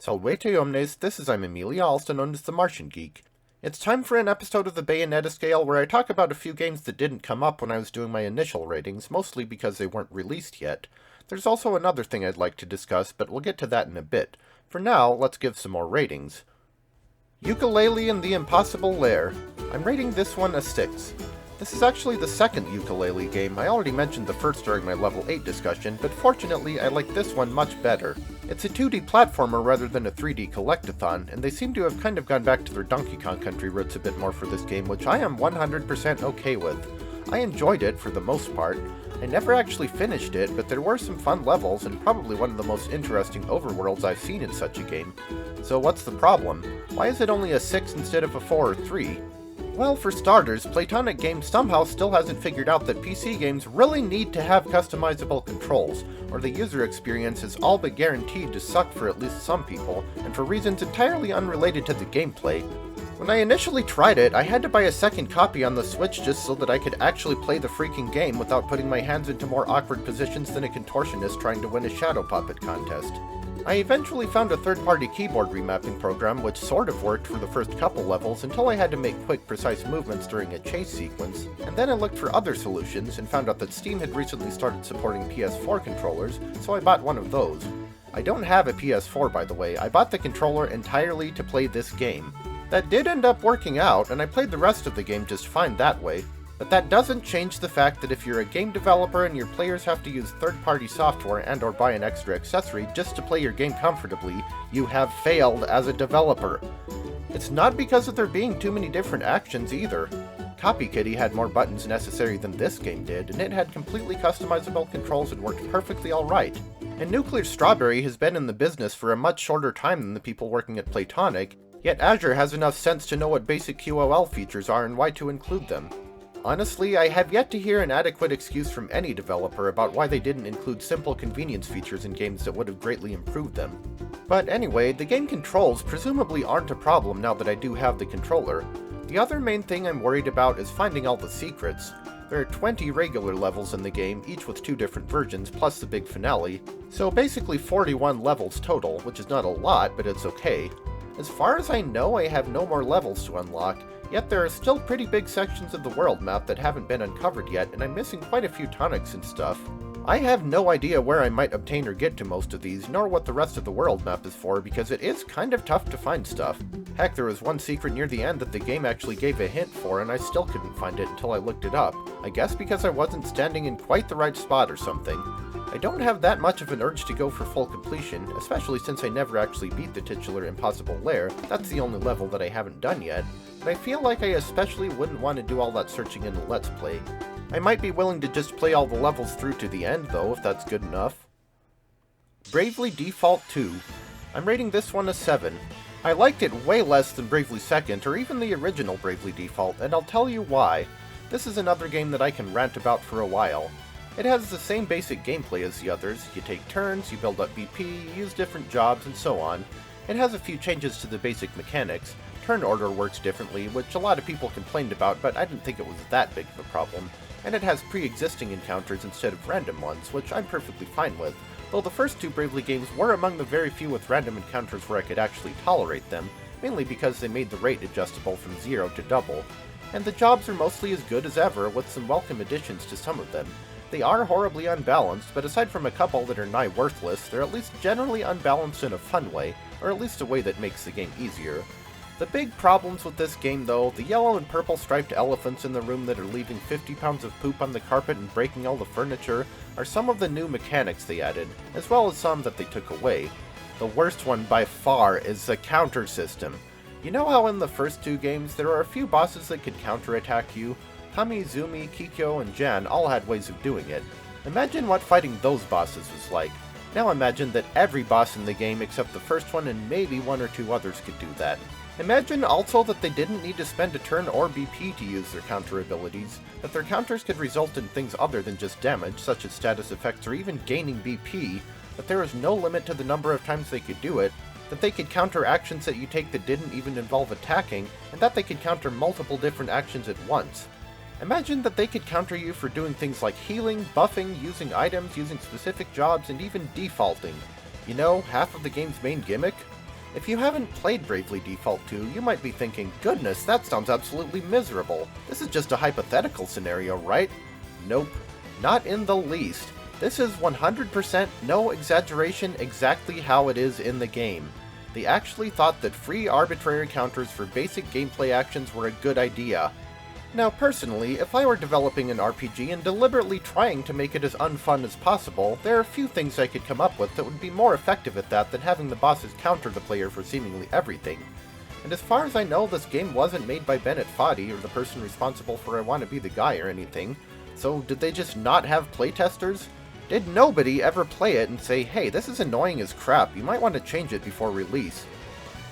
Salvete omnes, this is I'm Amelia, also known as the Martian Geek. It's time for an episode of the Bayonetta Scale where I talk about a few games that didn't come up when I was doing my initial ratings, mostly because they weren't released yet. There's also another thing I'd like to discuss, but we'll get to that in a bit. For now, let's give some more ratings. Yooka-Laylee and the Impossible Lair. I'm rating this one a 6. This is actually the second Yooka-Laylee game. I already mentioned the first during my level 8 discussion, but fortunately I like this one much better. It's a 2D platformer rather than a 3D collectathon, and they seem to have kind of gone back to their Donkey Kong Country roots a bit more for this game, which I am 100% okay with. I enjoyed it for the most part. I never actually finished it, but there were some fun levels, and probably one of the most interesting overworlds I've seen in such a game. So what's the problem? Why is it only a 6 instead of a 4 or 3? Well, for starters, Playtonic Games somehow still hasn't figured out that PC games really need to have customizable controls, or the user experience is all but guaranteed to suck for at least some people, and for reasons entirely unrelated to the gameplay. When I initially tried it, I had to buy a second copy on the Switch just so that I could actually play the freaking game without putting my hands into more awkward positions than a contortionist trying to win a shadow puppet contest. I eventually found a third-party keyboard remapping program which sort of worked for the first couple levels until I had to make quick, precise movements during a chase sequence, and then I looked for other solutions and found out that Steam had recently started supporting PS4 controllers, so I bought one of those. I don't have a PS4 by the way, I bought the controller entirely to play this game. That did end up working out, and I played the rest of the game just fine that way. But that doesn't change the fact that if you're a game developer and your players have to use third-party software and or buy an extra accessory just to play your game comfortably, you have failed as a developer. It's not because of there being too many different actions either. Copy Kitty had more buttons necessary than this game did, and it had completely customizable controls and worked perfectly alright. And Nuclear Strawberry has been in the business for a much shorter time than the people working at Playtonic, yet Azure has enough sense to know what basic QOL features are and why to include them. Honestly, I have yet to hear an adequate excuse from any developer about why they didn't include simple convenience features in games that would have greatly improved them. But anyway, the game controls presumably aren't a problem now that I do have the controller. The other main thing I'm worried about is finding all the secrets. There are 20 regular levels in the game, each with 2 different versions, plus the big finale, so basically 41 levels total, which is not a lot, but it's okay. As far as I know, I have no more levels to unlock, yet there are still pretty big sections of the world map that haven't been uncovered yet, and I'm missing quite a few tonics and stuff. I have no idea where I might obtain or get to most of these, nor what the rest of the world map is for, because it is kind of tough to find stuff. Heck, there was one secret near the end that the game actually gave a hint for, and I still couldn't find it until I looked it up. I guess because I wasn't standing in quite the right spot or something. I don't have that much of an urge to go for full completion, especially since I never actually beat the titular Impossible Lair. That's the only level that I haven't done yet, but I feel like I especially wouldn't want to do all that searching in the Let's Play. I might be willing to just play all the levels through to the end though, if that's good enough. Bravely Default 2. I'm rating this one a 7. I liked it way less than Bravely Second, or even the original Bravely Default, and I'll tell you why. This is another game that I can rant about for a while. It has the same basic gameplay as the others. You take turns, you build up BP, you use different jobs, and so on. It has a few changes to the basic mechanics. Turn order works differently, which a lot of people complained about, but I didn't think it was that big of a problem. And it has pre-existing encounters instead of random ones, which I'm perfectly fine with, though the first 2 Bravely games were among the very few with random encounters where I could actually tolerate them, mainly because they made the rate adjustable from 0 to double. And the jobs are mostly as good as ever, with some welcome additions to some of them. They are horribly unbalanced, but aside from a couple that are nigh worthless, they're at least generally unbalanced in a fun way, or at least a way that makes the game easier. The big problems with this game though, the yellow and purple striped elephants in the room that are leaving 50 pounds of poop on the carpet and breaking all the furniture, are some of the new mechanics they added, as well as some that they took away. The worst one by far is the counter system. You know how in the first 2 games there are a few bosses that could counterattack you? Kami, Zumi, Kikyo, and Jan all had ways of doing it. Imagine what fighting those bosses was like. Now imagine that every boss in the game except the first one and maybe 1 or 2 others could do that. Imagine also that they didn't need to spend a turn or BP to use their counter abilities, that their counters could result in things other than just damage, such as status effects or even gaining BP, that there was no limit to the number of times they could do it, that they could counter actions that you take that didn't even involve attacking, and that they could counter multiple different actions at once. Imagine that they could counter you for doing things like healing, buffing, using items, using specific jobs, and even defaulting. You know, half of the game's main gimmick? If you haven't played Bravely Default 2, you might be thinking, goodness, that sounds absolutely miserable. This is just a hypothetical scenario, right? Nope, not in the least. This is 100% no exaggeration exactly how it is in the game. They actually thought that free arbitrary counters for basic gameplay actions were a good idea. Now personally, if I were developing an RPG and deliberately trying to make it as unfun as possible, there are a few things I could come up with that would be more effective at that than having the bosses counter the player for seemingly everything. And as far as I know, this game wasn't made by Bennett Foddy, or the person responsible for I Wanna Be the Guy or anything, so did they just not have playtesters? Did nobody ever play it and say, hey, this is annoying as crap, you might want to change it before release?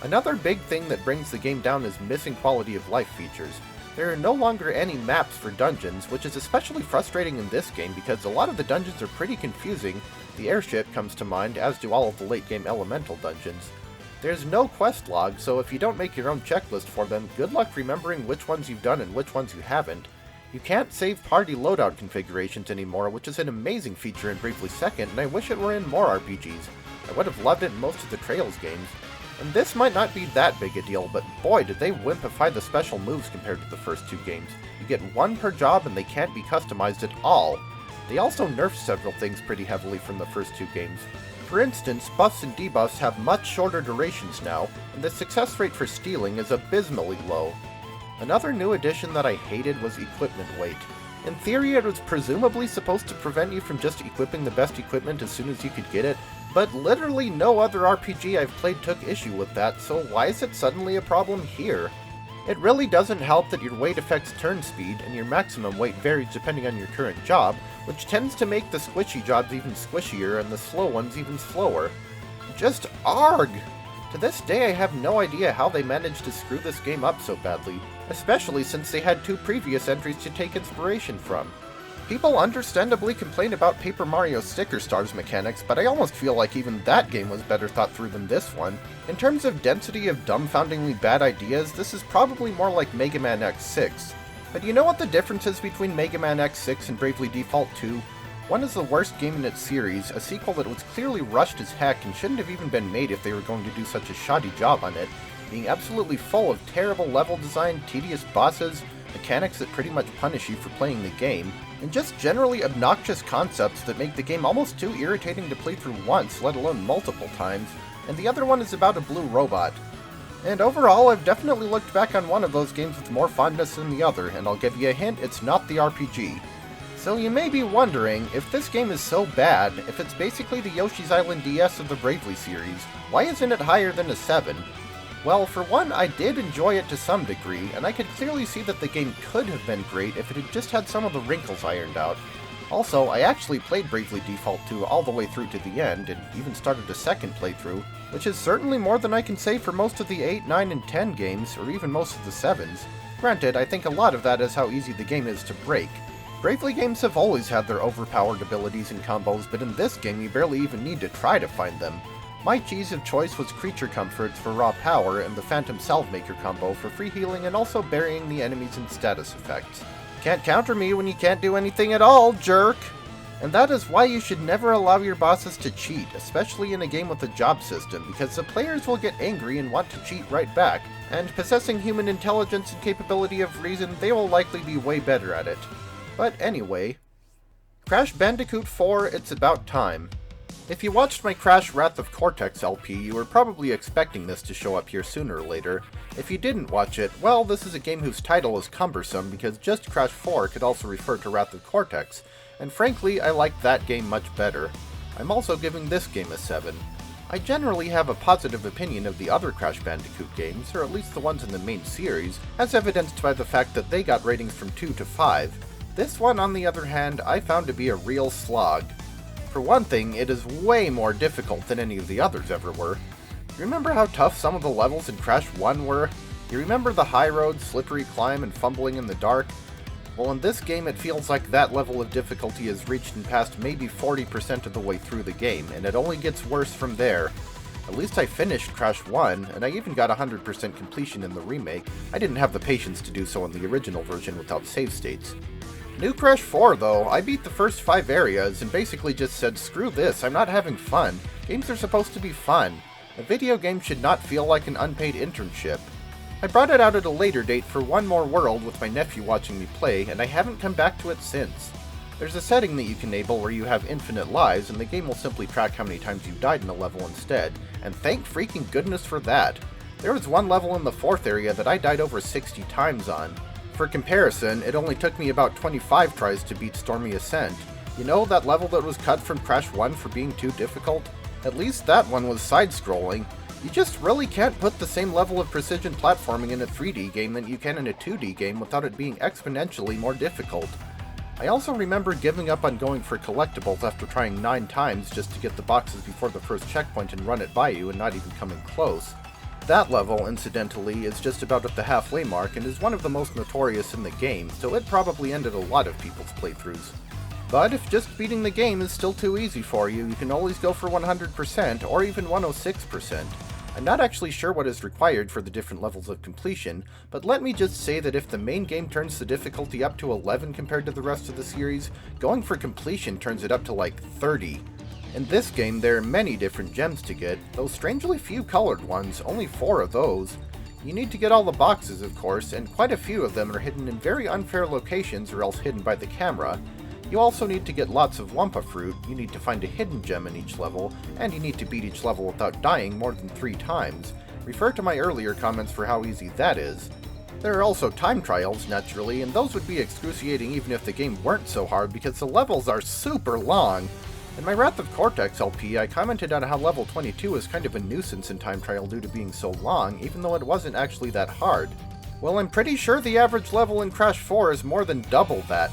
Another big thing that brings the game down is missing quality of life features. There are no longer any maps for dungeons, which is especially frustrating in this game because a lot of the dungeons are pretty confusing. The airship comes to mind, as do all of the late game elemental dungeons. There's no quest log, so if you don't make your own checklist for them, good luck remembering which ones you've done and which ones you haven't. You can't save party loadout configurations anymore, which is an amazing feature in Bravely Second, and I wish it were in more RPGs. I would have loved it in most of the Trails games. And this might not be that big a deal, but boy did they wimpify the special moves compared to the first two games. You get one per job and they can't be customized at all. They also nerfed several things pretty heavily from the first two games. For instance, buffs and debuffs have much shorter durations now, and the success rate for stealing is abysmally low. Another new addition that I hated was equipment weight. In theory, it was presumably supposed to prevent you from just equipping the best equipment as soon as you could get it, but literally no other RPG I've played took issue with that, so why is it suddenly a problem here? It really doesn't help that your weight affects turn speed, and your maximum weight varies depending on your current job, which tends to make the squishy jobs even squishier and the slow ones even slower. Just ARG! To this day, I have no idea how they managed to screw this game up so badly, especially since they had two previous entries to take inspiration from. People understandably complain about Paper Mario Sticker Stars mechanics, but I almost feel like even that game was better thought through than this one. In terms of density of dumbfoundingly bad ideas, this is probably more like Mega Man X6. But you know what the difference is between Mega Man X6 and Bravely Default 2? One is the worst game in its series, a sequel that was clearly rushed as heck and shouldn't have even been made if they were going to do such a shoddy job on it, being absolutely full of terrible level design, tedious bosses, mechanics that pretty much punish you for playing the game, and just generally obnoxious concepts that make the game almost too irritating to play through once, let alone multiple times, and the other one is about a blue robot. And overall, I've definitely looked back on one of those games with more fondness than the other, and I'll give you a hint, it's not the RPG. So you may be wondering, if this game is so bad, if it's basically the Yoshi's Island DS of the Bravely series, why isn't it higher than a 7? Well, for one, I did enjoy it to some degree, and I could clearly see that the game could have been great if it had just had some of the wrinkles ironed out. Also, I actually played Bravely Default 2 all the way through to the end, and even started a second playthrough, which is certainly more than I can say for most of the 8, 9, and 10 games, or even most of the 7s. Granted, I think a lot of that is how easy the game is to break. Bravely games have always had their overpowered abilities and combos, but in this game you barely even need to try to find them. My cheese of choice was Creature Comforts for raw power and the Phantom Salvemaker combo for free healing and also burying the enemies in status effects. Can't counter me when you can't do anything at all, jerk! And that is why you should never allow your bosses to cheat, especially in a game with a job system, because the players will get angry and want to cheat right back, and possessing human intelligence and capability of reason, they will likely be way better at it. But anyway, Crash Bandicoot 4, it's about time. If you watched my Crash Wrath of Cortex LP, you were probably expecting this to show up here sooner or later. If you didn't watch it, well, this is a game whose title is cumbersome because just Crash 4 could also refer to Wrath of Cortex, and frankly, I like that game much better. I'm also giving this game a 7. I generally have a positive opinion of the other Crash Bandicoot games, or at least the ones in the main series, as evidenced by the fact that they got ratings from 2 to 5. This one, on the other hand, I found to be a real slog. For one thing, it is way more difficult than any of the others ever were. Remember how tough some of the levels in Crash 1 were? You remember the high road, slippery climb, and fumbling in the dark? Well, in this game it feels like that level of difficulty is reached and passed maybe 40% of the way through the game, and it only gets worse from there. At least I finished Crash 1, and I even got 100% completion in the remake. I didn't have the patience to do so in the original version without save states. New Crash 4, though, I beat the first 5 areas and basically just said, screw this, I'm not having fun. Games are supposed to be fun. A video game should not feel like an unpaid internship. I brought it out at a later date for one more world with my nephew watching me play, and I haven't come back to it since. There's a setting that you can enable where you have infinite lives, and the game will simply track how many times you died in a level instead, and thank freaking goodness for that. There was one level in the 4th area that I died over 60 times on. For comparison, it only took me about 25 tries to beat Stormy Ascent. You know, that level that was cut from Crash 1 for being too difficult? At least that one was side-scrolling. You just really can't put the same level of precision platforming in a 3D game that you can in a 2D game without it being exponentially more difficult. I also remember giving up on going for collectibles after trying 9 times just to get the boxes before the first checkpoint and run it by you and not even coming close. That level, incidentally, is just about at the halfway mark and is one of the most notorious in the game, so it probably ended a lot of people's playthroughs. But if just beating the game is still too easy for you, you can always go for 100% or even 106%. I'm not actually sure what is required for the different levels of completion, but let me just say that if the main game turns the difficulty up to 11 compared to the rest of the series, going for completion turns it up to like 30. In this game, there are many different gems to get, though strangely few colored ones, only 4 of those. You need to get all the boxes, of course, and quite a few of them are hidden in very unfair locations or else hidden by the camera. You also need to get lots of Wumpa Fruit, you need to find a hidden gem in each level, and you need to beat each level without dying more than 3 times. Refer to my earlier comments for how easy that is. There are also time trials, naturally, and those would be excruciating even if the game weren't so hard because the levels are super long. In my Wrath of Cortex LP, I commented on how level 22 is kind of a nuisance in time trial due to being so long, even though it wasn't actually that hard. Well, I'm pretty sure the average level in Crash 4 is more than double that.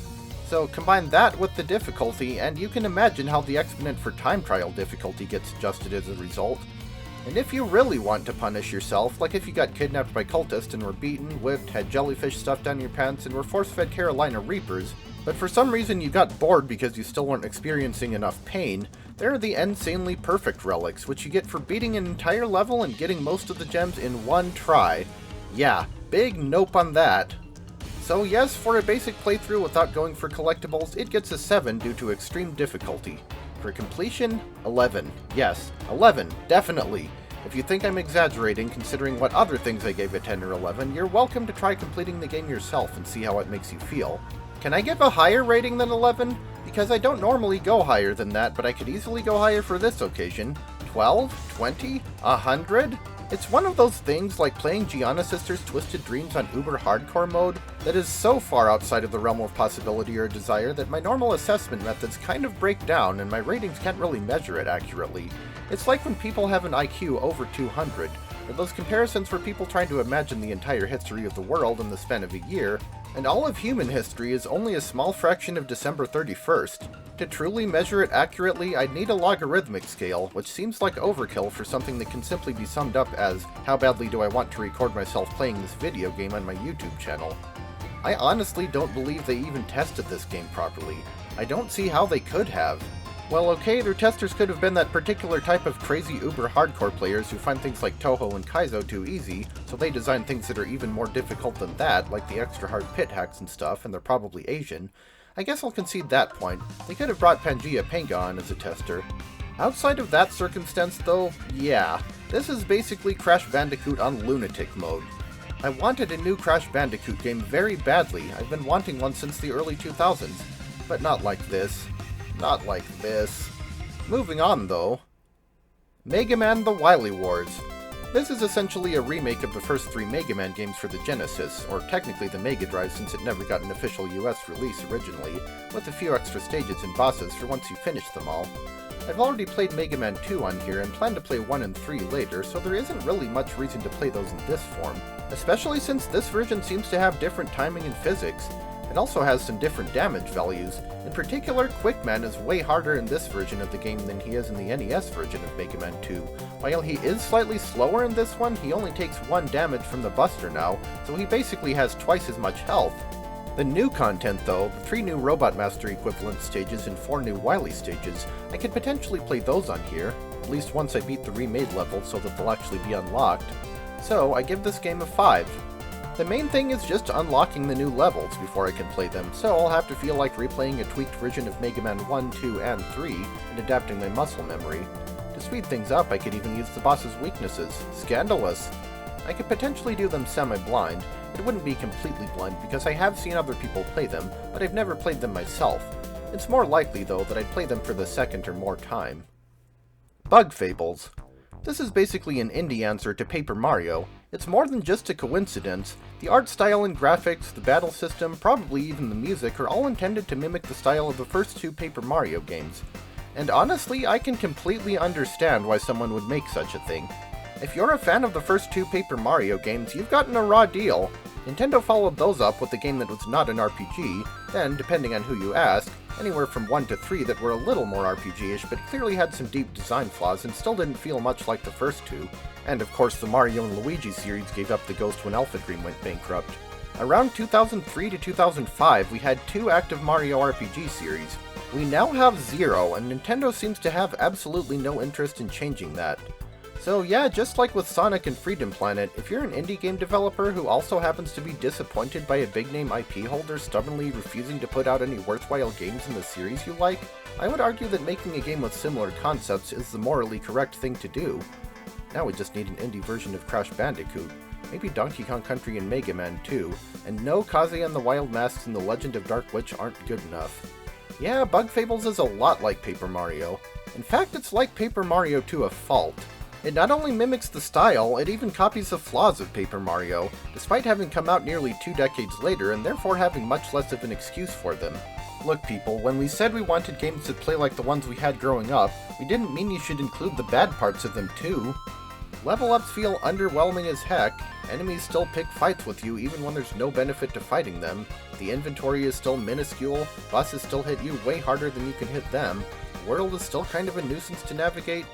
So combine that with the difficulty, and you can imagine how the exponent for time trial difficulty gets adjusted as a result. And if you really want to punish yourself, like if you got kidnapped by cultists and were beaten, whipped, had jellyfish stuffed down your pants, and were force-fed Carolina Reapers, but for some reason you got bored because you still weren't experiencing enough pain, there are the insanely perfect relics, which you get for beating an entire level and getting most of the gems in one try. Yeah, big nope on that. So yes, for a basic playthrough without going for collectibles, it gets a 7 due to extreme difficulty. For completion, 11. Yes, 11, definitely. If you think I'm exaggerating considering what other things I gave it 10 or 11, you're welcome to try completing the game yourself and see how it makes you feel. Can I give a higher rating than 11? Because I don't normally go higher than that, but I could easily go higher for this occasion. 12? 20? 100? It's one of those things like playing Giana Sisters' Twisted Dreams on uber hardcore mode that is so far outside of the realm of possibility or desire that my normal assessment methods kind of break down and my ratings can't really measure it accurately. It's like when people have an IQ over 200, or those comparisons for people trying to imagine the entire history of the world in the span of a year, and all of human history is only a small fraction of December 31st. To truly measure it accurately, I'd need a logarithmic scale, which seems like overkill for something that can simply be summed up as, how badly do I want to record myself playing this video game on my YouTube channel? I honestly don't believe they even tested this game properly. I don't see how they could have. Well, okay, their testers could have been that particular type of crazy uber hardcore players who find things like Toho and Kaizo too easy, so they design things that are even more difficult than that, like the extra hard pit hacks and stuff, and they're probably Asian. I guess I'll concede that point. They could have brought Pangaea Panga on as a tester. Outside of that circumstance, though, yeah, this is basically Crash Bandicoot on lunatic mode. I wanted a new Crash Bandicoot game very badly. I've been wanting one since the early 2000s, but not like this. Not like this. Moving on, though. Mega Man: The Wily Wars. This is essentially a remake of the first 3 Mega Man games for the Genesis, or technically the Mega Drive since it never got an official US release originally, with a few extra stages and bosses for once you finish them all. I've already played Mega Man 2 on here and plan to play 1 and 3 later, so there isn't really much reason to play those in this form, especially since this version seems to have different timing and physics. It also has some different damage values. In particular, Quickman is way harder in this version of the game than he is in the NES version of Mega Man 2. While he is slightly slower in this one, he only takes 1 damage from the Buster now, so he basically has twice as much health. The new content though, the 3 new Robot Master equivalent stages and 4 new Wily stages, I could potentially play those on here, at least once I beat the remade levels so that they'll actually be unlocked. So I give this game a 5. The main thing is just unlocking the new levels before I can play them, so I'll have to feel like replaying a tweaked version of Mega Man 1, 2, and 3, and adapting my muscle memory. To speed things up, I could even use the boss's weaknesses. Scandalous! I could potentially do them semi-blind. It wouldn't be completely blind because I have seen other people play them, but I've never played them myself. It's more likely, though, that I'd play them for the second or more time. Bug Fables. This is basically an indie answer to Paper Mario. It's more than just a coincidence. The art style and graphics, the battle system, probably even the music are all intended to mimic the style of the first two Paper Mario games. And honestly, I can completely understand why someone would make such a thing. If you're a fan of the first two Paper Mario games, you've gotten a raw deal. Nintendo followed those up with a game that was not an RPG, then, depending on who you ask, anywhere from 1 to 3 that were a little more RPG-ish but clearly had some deep design flaws and still didn't feel much like the first two. And of course the Mario and Luigi series gave up the ghost when Alpha Dream went bankrupt. Around 2003 to 2005 we had 2 active Mario RPG series. We now have 0, and Nintendo seems to have absolutely no interest in changing that. So yeah, just like with Sonic and Freedom Planet, if you're an indie game developer who also happens to be disappointed by a big-name IP holder stubbornly refusing to put out any worthwhile games in the series you like, I would argue that making a game with similar concepts is the morally correct thing to do. Now we just need an indie version of Crash Bandicoot, maybe Donkey Kong Country and Mega Man 2, and no Kazuya and the Wild Masks and the Legend of Dark Witch aren't good enough. Yeah, Bug Fables is a lot like Paper Mario. In fact, it's like Paper Mario to a fault. It not only mimics the style, it even copies the flaws of Paper Mario, despite having come out nearly 2 decades later and therefore having much less of an excuse for them. Look people, when we said we wanted games that play like the ones we had growing up, we didn't mean you should include the bad parts of them too. Level ups feel underwhelming as heck, enemies still pick fights with you even when there's no benefit to fighting them, the inventory is still minuscule, bosses still hit you way harder than you can hit them, the world is still kind of a nuisance to navigate.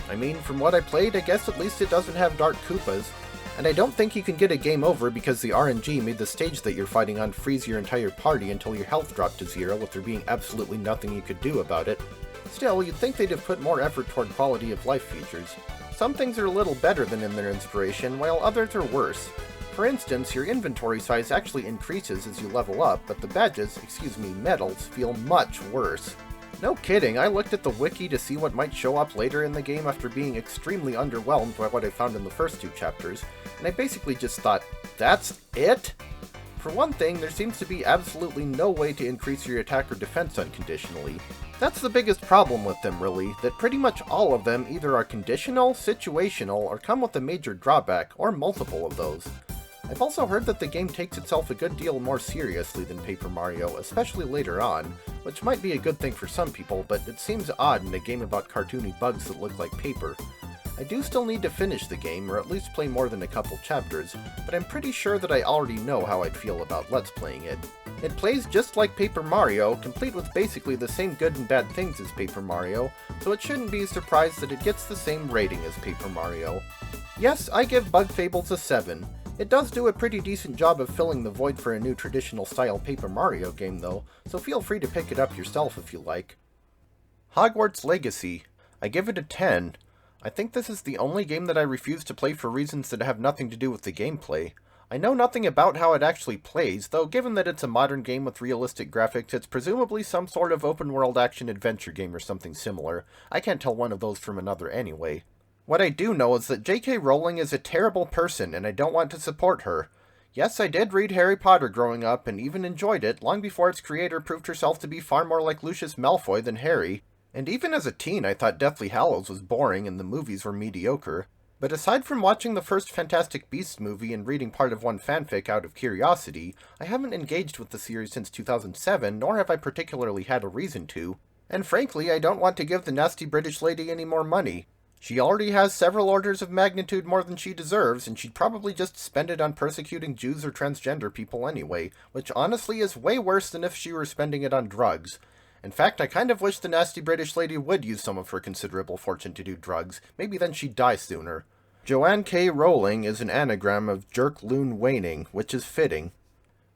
I mean, from what I played, I guess at least it doesn't have Dark Koopas. And I don't think you can get a game over because the RNG made the stage that you're fighting on freeze your entire party until your health dropped to 0 with there being absolutely nothing you could do about it. Still, you'd think they'd have put more effort toward quality of life features. Some things are a little better than in their inspiration, while others are worse. For instance, your inventory size actually increases as you level up, but the badges, medals, feel much worse. No kidding, I looked at the wiki to see what might show up later in the game after being extremely underwhelmed by what I found in the first 2 chapters, and I basically just thought, that's it? For one thing, there seems to be absolutely no way to increase your attack or defense unconditionally. That's the biggest problem with them really, that pretty much all of them either are conditional, situational, or come with a major drawback, or multiple of those. I've also heard that the game takes itself a good deal more seriously than Paper Mario, especially later on, which might be a good thing for some people, but it seems odd in a game about cartoony bugs that look like paper. I do still need to finish the game, or at least play more than a couple chapters, but I'm pretty sure that I already know how I'd feel about Let's Playing it. It plays just like Paper Mario, complete with basically the same good and bad things as Paper Mario, so it shouldn't be a surprise that it gets the same rating as Paper Mario. Yes, I give Bug Fables a 7. It does do a pretty decent job of filling the void for a new traditional-style Paper Mario game, though, so feel free to pick it up yourself if you like. Hogwarts Legacy. I give it a 10. I think this is the only game that I refuse to play for reasons that have nothing to do with the gameplay. I know nothing about how it actually plays, though given that it's a modern game with realistic graphics, it's presumably some sort of open-world action-adventure game or something similar. I can't tell one of those from another anyway. What I do know is that J.K. Rowling is a terrible person, and I don't want to support her. Yes, I did read Harry Potter growing up, and even enjoyed it, long before its creator proved herself to be far more like Lucius Malfoy than Harry. And even as a teen, I thought Deathly Hallows was boring and the movies were mediocre. But aside from watching the first Fantastic Beasts movie and reading part of one fanfic out of curiosity, I haven't engaged with the series since 2007, nor have I particularly had a reason to. And frankly, I don't want to give the nasty British lady any more money. She already has several orders of magnitude more than she deserves, and she'd probably just spend it on persecuting Jews or transgender people anyway, which honestly is way worse than if she were spending it on drugs. In fact, I kind of wish the nasty British lady would use some of her considerable fortune to do drugs. Maybe then she'd die sooner. Joanne K. Rowling is an anagram of Jerk Loon Waning, which is fitting.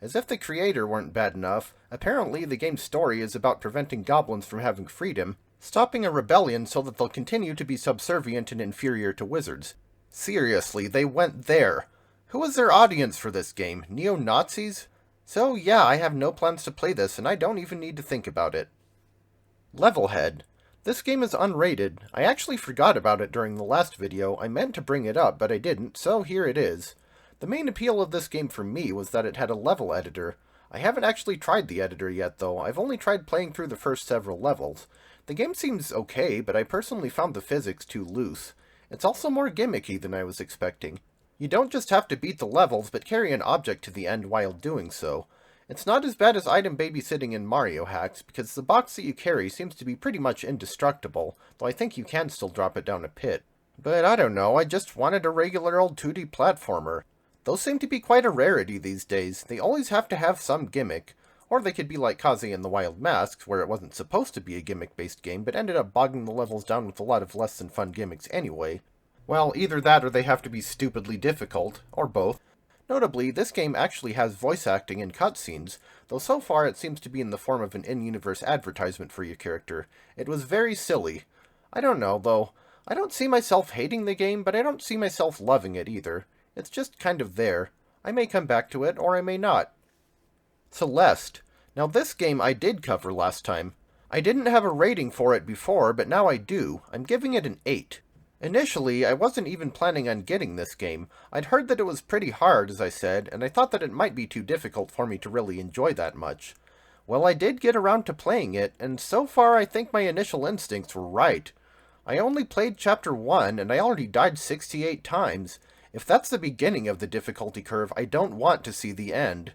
As if the creator weren't bad enough, apparently the game's story is about preventing goblins from having freedom, stopping a rebellion so that they'll continue to be subservient and inferior to wizards. Seriously, they went there. Who is their audience for this game? Neo-Nazis? So yeah, I have no plans to play this, and I don't even need to think about it. Levelhead. This game is unrated. I actually forgot about it during the last video. I meant to bring it up, but I didn't, so here it is. The main appeal of this game for me was that it had a level editor. I haven't actually tried the editor yet, though. I've only tried playing through the first several levels. The game seems okay, but I personally found the physics too loose. It's also more gimmicky than I was expecting. You don't just have to beat the levels, but carry an object to the end while doing so. It's not as bad as item babysitting in Mario hacks, because the box that you carry seems to be pretty much indestructible, though I think you can still drop it down a pit. But I don't know, I just wanted a regular old 2D platformer. Those seem to be quite a rarity these days. They always have to have some gimmick. Or they could be like Kaze and the Wild Masks, where it wasn't supposed to be a gimmick-based game, but ended up bogging the levels down with a lot of less than fun gimmicks anyway. Well, either that or they have to be stupidly difficult, or both. Notably, this game actually has voice acting and cutscenes, though so far it seems to be in the form of an in-universe advertisement for your character. It was very silly. I don't know, though. I don't see myself hating the game, but I don't see myself loving it either. It's just kind of there. I may come back to it, or I may not. Celeste. Now this game I did cover last time. I didn't have a rating for it before, but now I do. I'm giving it an 8. Initially, I wasn't even planning on getting this game. I'd heard that it was pretty hard, as I said, and I thought that it might be too difficult for me to really enjoy that much. Well, I did get around to playing it, and so far I think my initial instincts were right. I only played Chapter 1, and I already died 68 times. If that's the beginning of the difficulty curve, I don't want to see the end.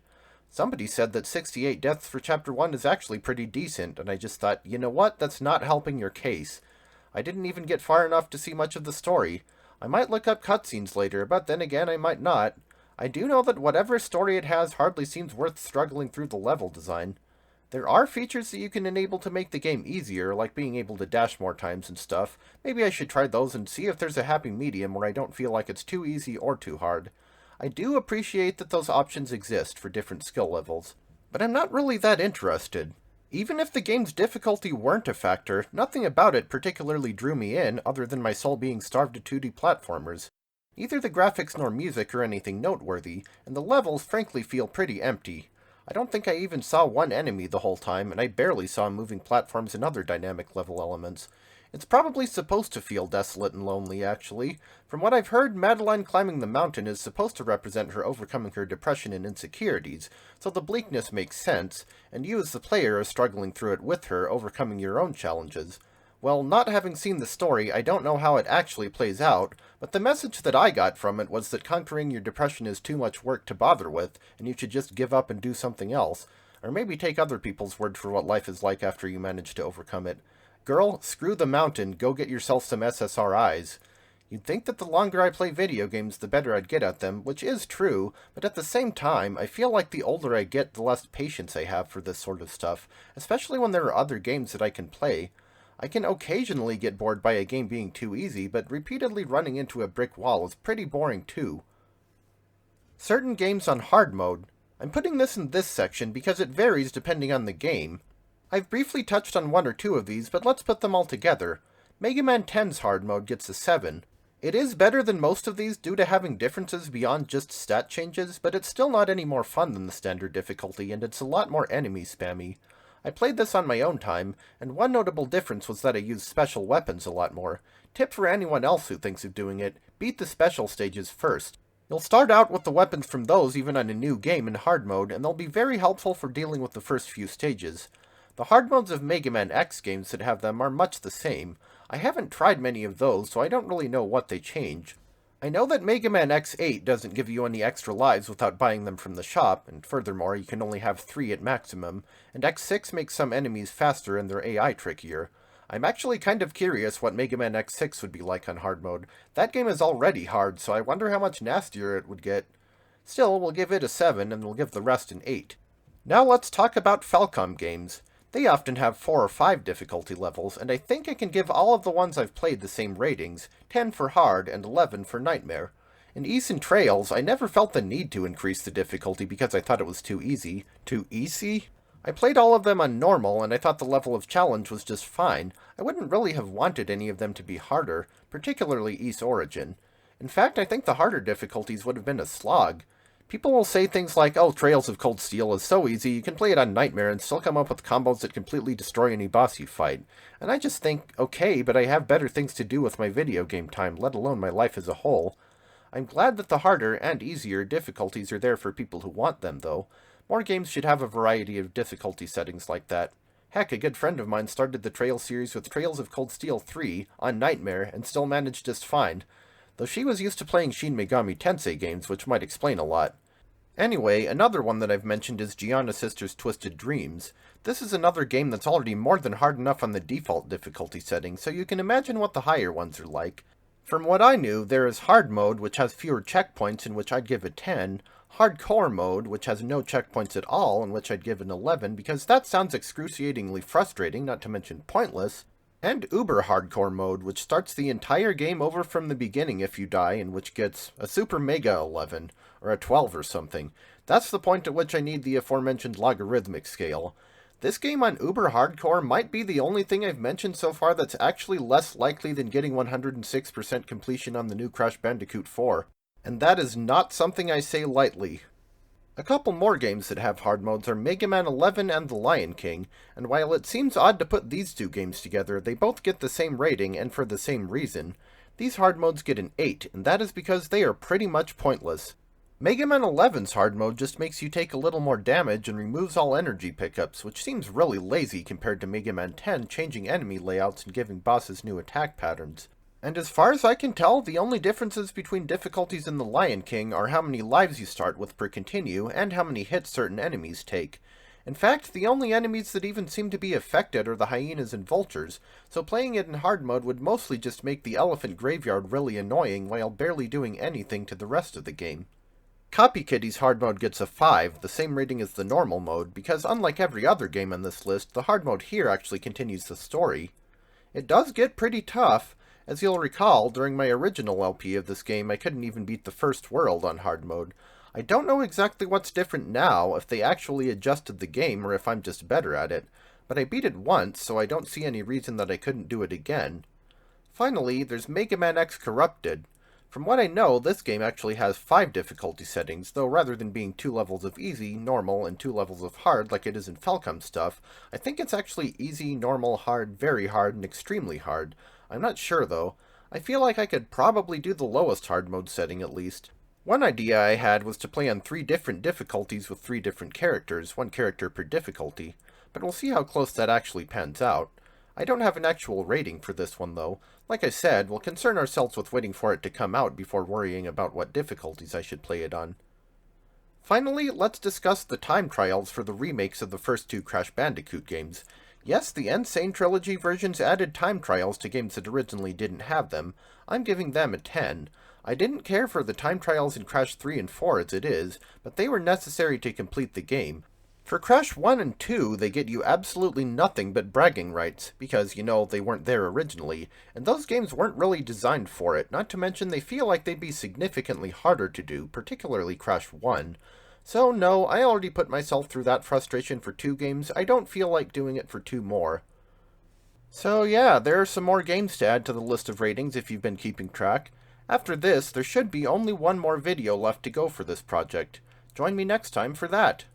Somebody said that 68 deaths for Chapter 1 is actually pretty decent, and I just thought, you know what, that's not helping your case. I didn't even get far enough to see much of the story. I might look up cutscenes later, but then again I might not. I do know that whatever story it has hardly seems worth struggling through the level design. There are features that you can enable to make the game easier, like being able to dash more times and stuff. Maybe I should try those and see if there's a happy medium where I don't feel like it's too easy or too hard. I do appreciate that those options exist for different skill levels, but I'm not really that interested. Even if the game's difficulty weren't a factor, nothing about it particularly drew me in other than my soul being starved of 2D platformers. Neither the graphics nor music are anything noteworthy, and the levels frankly feel pretty empty. I don't think I even saw one enemy the whole time, and I barely saw moving platforms and other dynamic level elements. It's probably supposed to feel desolate and lonely, actually. From what I've heard, Madeline climbing the mountain is supposed to represent her overcoming her depression and insecurities, so the bleakness makes sense, and you as the player are struggling through it with her, overcoming your own challenges. Well, not having seen the story, I don't know how it actually plays out, but the message that I got from it was that conquering your depression is too much work to bother with, and you should just give up and do something else, or maybe take other people's word for what life is like after you manage to overcome it. Girl, screw the mountain, go get yourself some SSRIs. You'd think that the longer I play video games, the better I'd get at them, which is true, but at the same time, I feel like the older I get, the less patience I have for this sort of stuff, especially when there are other games that I can play. I can occasionally get bored by a game being too easy, but repeatedly running into a brick wall is pretty boring too. Certain games on hard mode. I'm putting this in this section because it varies depending on the game. I've briefly touched on one or two of these, but let's put them all together. Mega Man 10's hard mode gets a 7. It is better than most of these due to having differences beyond just stat changes, but it's still not any more fun than the standard difficulty, and it's a lot more enemy spammy. I played this on my own time, and one notable difference was that I used special weapons a lot more. Tip for anyone else who thinks of doing it, beat the special stages first. You'll start out with the weapons from those even on a new game in hard mode, and they'll be very helpful for dealing with the first few stages. The hard modes of Mega Man X games that have them are much the same. I haven't tried many of those, so I don't really know what they change. I know that Mega Man X8 doesn't give you any extra lives without buying them from the shop, and furthermore, you can only have 3 at maximum, and X6 makes some enemies faster and their AI trickier. I'm actually kind of curious what Mega Man X6 would be like on hard mode. That game is already hard, so I wonder how much nastier it would get. Still, we'll give it a 7, and we'll give the rest an 8. Now let's talk about Falcom games. They often have 4 or 5 difficulty levels, and I think I can give all of the ones I've played the same ratings, 10 for hard and 11 for nightmare. In Ease and Trails, I never felt the need to increase the difficulty because I thought it was too easy. Too easy? I played all of them on normal, and I thought the level of challenge was just fine. I wouldn't really have wanted any of them to be harder, particularly East Origin. In fact, I think the harder difficulties would have been a slog. People will say things like, oh, Trails of Cold Steel is so easy, you can play it on Nightmare and still come up with combos that completely destroy any boss you fight. And I just think, okay, but I have better things to do with my video game time, let alone my life as a whole. I'm glad that the harder and easier difficulties are there for people who want them, though. More games should have a variety of difficulty settings like that. Heck, a good friend of mine started the Trails series with Trails of Cold Steel 3 on Nightmare and still managed just fine, though she was used to playing Shin Megami Tensei games, which might explain a lot. Anyway, another one that I've mentioned is Giana Sisters Twisted Dreams. This is another game that's already more than hard enough on the default difficulty setting, so you can imagine what the higher ones are like. From what I knew, there is Hard Mode, which has fewer checkpoints, in which I'd give a 10, Hardcore Mode, which has no checkpoints at all, in which I'd give an 11, because that sounds excruciatingly frustrating, not to mention pointless, and Uber Hardcore Mode, which starts the entire game over from the beginning if you die, and which gets a super mega 11, or a 12 or something. That's the point at which I need the aforementioned logarithmic scale. This game on Uber Hardcore might be the only thing I've mentioned so far that's actually less likely than getting 106% completion on the new Crash Bandicoot 4. And that is not something I say lightly. A couple more games that have hard modes are Mega Man 11 and The Lion King, and while it seems odd to put these two games together, they both get the same rating and for the same reason. These hard modes get an 8, and that is because they are pretty much pointless. Mega Man 11's hard mode just makes you take a little more damage and removes all energy pickups, which seems really lazy compared to Mega Man 10 changing enemy layouts and giving bosses new attack patterns. And as far as I can tell, the only differences between difficulties in The Lion King are how many lives you start with per continue, and how many hits certain enemies take. In fact, the only enemies that even seem to be affected are the hyenas and vultures, so playing it in hard mode would mostly just make the elephant graveyard really annoying while barely doing anything to the rest of the game. Copy Kitty's hard mode gets a 5, the same rating as the normal mode, because unlike every other game on this list, the hard mode here actually continues the story. It does get pretty tough. As you'll recall, during my original LP of this game, I couldn't even beat the first world on hard mode. I don't know exactly what's different now, if they actually adjusted the game or if I'm just better at it, but I beat it once, so I don't see any reason that I couldn't do it again. Finally, there's Mega Man X Corrupted. From what I know, this game actually has 5 difficulty settings, though rather than being 2 levels of easy, normal, and 2 levels of hard like it is in Falcom stuff, I think it's actually easy, normal, hard, very hard, and extremely hard. I'm not sure though. I feel like I could probably do the lowest hard mode setting at least. One idea I had was to play on 3 different difficulties with 3 different characters, 1 character per difficulty, but we'll see how close that actually pans out. I don't have an actual rating for this one though. Like I said, we'll concern ourselves with waiting for it to come out before worrying about what difficulties I should play it on. Finally, let's discuss the time trials for the remakes of the first 2 Crash Bandicoot games. Yes, the Insane Trilogy versions added time trials to games that originally didn't have them. I'm giving them a 10. I didn't care for the time trials in Crash 3 and 4 as it is, but they were necessary to complete the game. For Crash 1 and 2, they get you absolutely nothing but bragging rights, because, you know, they weren't there originally, and those games weren't really designed for it, not to mention they feel like they'd be significantly harder to do, particularly Crash 1. So no, I already put myself through that frustration for 2 games, I don't feel like doing it for 2 more. So yeah, there are some more games to add to the list of ratings if you've been keeping track. After this, there should be only one more video left to go for this project. Join me next time for that.